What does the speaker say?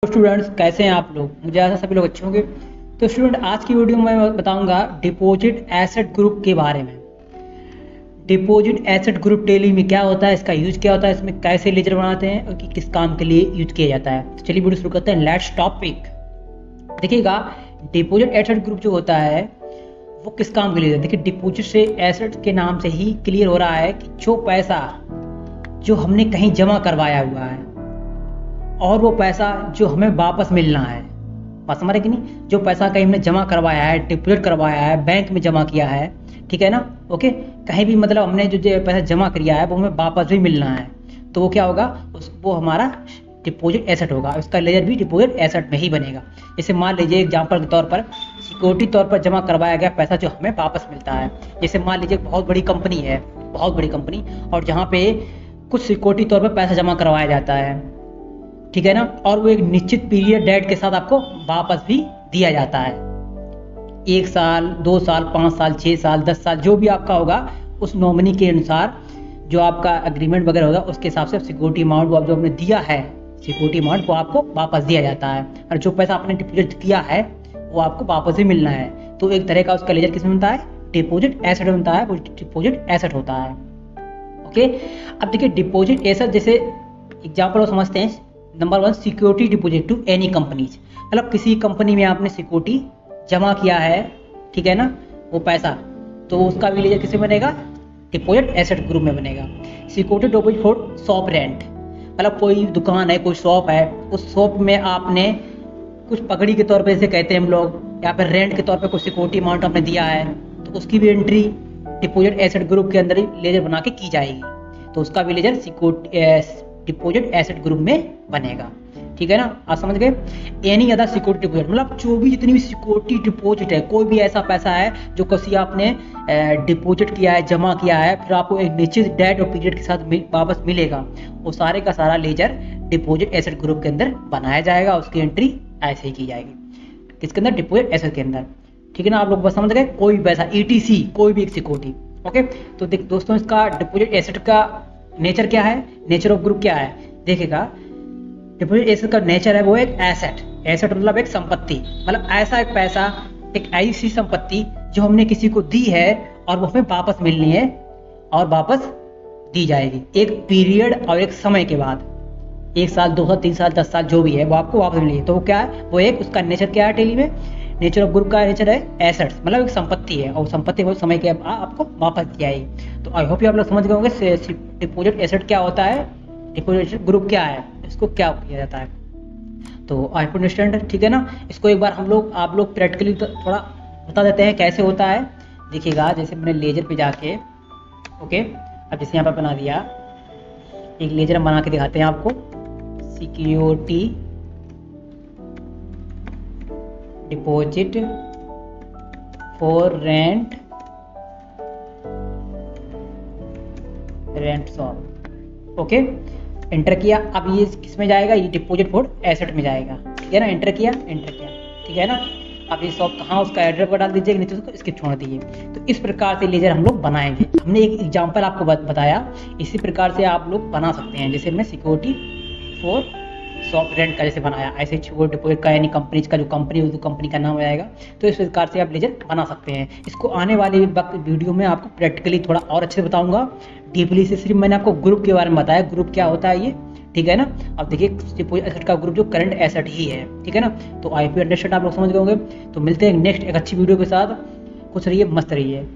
Students, कैसे हैं आप लोग? मुझे ऐसा सभी लोग अच्छे होंगे। तो स्टूडेंट, आज की वीडियो में मैं बताऊंगा डिपॉजिट एसेट ग्रुप के बारे में। डिपॉजिट एसेट ग्रुप टेली में क्या होता है, इसका यूज क्या होता है, इसमें कैसे लेजर बनाते हैं और कि किस काम के लिए यूज किया जाता है। तो चलिए वीडियो शुरू करते हैं। Let's topic. देखिएगा, डिपॉजिट एसेट ग्रुप जो होता है वो किस काम के लिए है। देखिए, डिपॉजिट से एसेट के नाम से ही क्लियर हो रहा है कि जो पैसा जो हमने कहीं जमा करवाया हुआ है और वो पैसा जो हमें वापस मिलना है। बात समझ रहे कि नहीं? जो पैसा कहीं हमने जमा करवाया है, डिपॉजिट करवाया है, बैंक में जमा किया है, ठीक है ना? ओके, कहीं भी मतलब हमने जो पैसा जमा किया है वो हमें वापस भी मिलना है, तो वो क्या होगा, वो हमारा डिपॉजिट एसेट होगा। उसका लेजर भी डिपॉजिट एसेट में ही बनेगा। जैसे मान लीजिए एग्जाम्पल के तौर पर सिक्योरिटी तौर पर जमा करवाया गया पैसा जो हमें वापस मिलता है। जैसे मान लीजिए बहुत बड़ी कंपनी है, बहुत बड़ी कंपनी, और जहाँ पे कुछ सिक्योरिटी तौर पर पैसा जमा करवाया जाता है, ठीक है ना, और वो एक निश्चित पीरियड डेट के साथ आपको वापस भी दिया जाता है। 1 साल, 2 साल, 5 साल, 6 साल, 10 साल, जो भी आपका होगा उस नॉमिनी के अनुसार जो आपका एग्रीमेंट वगैरह होगा उसके हिसाब से सिक्योरिटी अमाउंट वो जो आपने दिया है, सिक्योरिटी अमाउंट वो आपको वापस दिया जाता है। और जो पैसा आपने डिपॉजिट किया है वो आपको वापस भी मिलना है। तो एक तरह का उसका लेजर किसमें बनता है? डिपॉजिट एसेट बनता है, वो डिपॉजिट एसेट होता है। ओके, अब देखिए डिपॉजिट एसेट, जैसे एग्जाम्पल समझते हैं। Number 1, security deposit to any companies. मतलब किसी कंपनी में आपने सिक्योरिटी जमा किया है, ठीक है ना, वो पैसा, तो उसका भी लेजर किससे बनेगा? डिपॉजिट एसेट ग्रुप में बनेगा। Security deposit for shop rent, मतलब कोई दुकान है, कोई शॉप है, उस शॉप में आपने कुछ पकड़ी के तौर पे, जैसे कहते हैं हम लोग, या फिर रेंट के तौर पे कोई सिक्योरिटी अमाउंट आपने दिया है, तो उसकी भी एंट्री डिपॉजिट एसेट ग्रुप के अंदर ही लेजर बना के की जाएगी। तो उसका भी लेजर डिपॉजिट एसेट ग्रुप में बनेगा, ठीक है ना? आप समझ गए? एनी अदर सिक्योरिटी डिपॉजिट, मतलब जो भी जितनी भी सिक्योरिटी डिपॉजिट है, कोई भी ऐसा पैसा है जो किसी आपने डिपॉजिट किया है, जमा किया है, फिर आपको एक निश्चित डेट और पीरियड के साथ वापस मिलेगा, वो सारे का सारा लेजर डिपॉजिट एसेट ग्रुप के अंदर बनाया जाएगा। उसकी एंट्री ऐसे ही की जाएगी। किसके अंदर? डिपॉजिट एसेट के अंदर, ठीक है ना? आप लोग बस समझ गए? कोई भी पैसा, ETC, कोई भी एक सिक्योरिटी। ओके, तो दोस्तों, इसका डिपॉजिट एसेट का नेचर क्या है, नेचर ऑफ ग्रुप क्या है? देखिएगा, डिपॉजिट एसेट का नेचर है वो एक एसेट। एसेट मतलब एक संपत्ति, मतलब ऐसा एक पैसा, एक ऐसी संपत्ति जो हमने किसी को दी है और वो हमें वापस मिलनी है और वापस दी जाएगी एक पीरियड और एक समय के बाद। 1 साल, 2 साल, 3 साल, 10 साल, जो भी है वो आपको वापस मिलेगी। तो वो क्या है? वो एक, उसका नेचर क्या है टेली में? नेचर ऑफ ग्रुप का नेचर है एसेट्स, मतलब एक संपत्ति है, और संपत्ति वो समय के बाद आपको वापस दी जाएगी। तो आई होप आप लोग समझ गए होंगे डिपॉजिट एसेट क्या होता है, डिपॉजिट ग्रुप क्या है, इसको क्या किया जाता है। तो आई होप अंडरस्टैंड, ठीक है ना? इसको एक बार आप लोग प्रैक्टिकली तो थोड़ा बता देते हैं कैसे होता है। देखिएगा, जैसे मैंने लेजर पे जाके, ओके, अब जैसे यहाँ पर बना दिया, एक लेजर हम बना के दिखाते हैं आपको। Security deposit for rent shop. Okay, enter किया। अब ये किस में जाएगा? ये डिपॉजिट फॉर एसेट में जाएगा, ठीक है ना? एंटर किया, ठीक है ना? अब ये शॉप कहाँ, उसका एड्रेस बता दीजिएगा, नहीं तो उसको स्किप छोड़ दीजिए। तो इस प्रकार से लेजर हम लोग बनाएंगे। हमने एक एग्जांपल आपको बताया, इसी प्रकार से आप लोग बना सकते हैं। जैसे हमने सिक्योरिटी फॉर शॉप रेंट का जैसे बनाया, ऐसे सिक्योरिटी डिपॉजिट का, यानी कंपनीज का जो कंपनी है, कंपनी का नाम हो जाएगा। तो इस प्रकार से आप लेजर बना सकते हैं। इसको आने वाले वक्त वीडियो में आपको प्रैक्टिकली थोड़ा और अच्छे से बताऊंगा, डीपली से। सिर्फ मैंने आपको ग्रुप के बारे में बताया, ग्रुप क्या होता है ये, ठीक है ना? अब देखिए, डिपॉजिट एसेट का ग्रुप जो करंट एसेट ही है, ठीक है ना? तो IP अंडरस्टैंड आप लोग समझ गए होंगे। तो मिलते हैं नेक्स्ट एक अच्छी वीडियो के साथ। खुश रहिए, मस्त रहिए।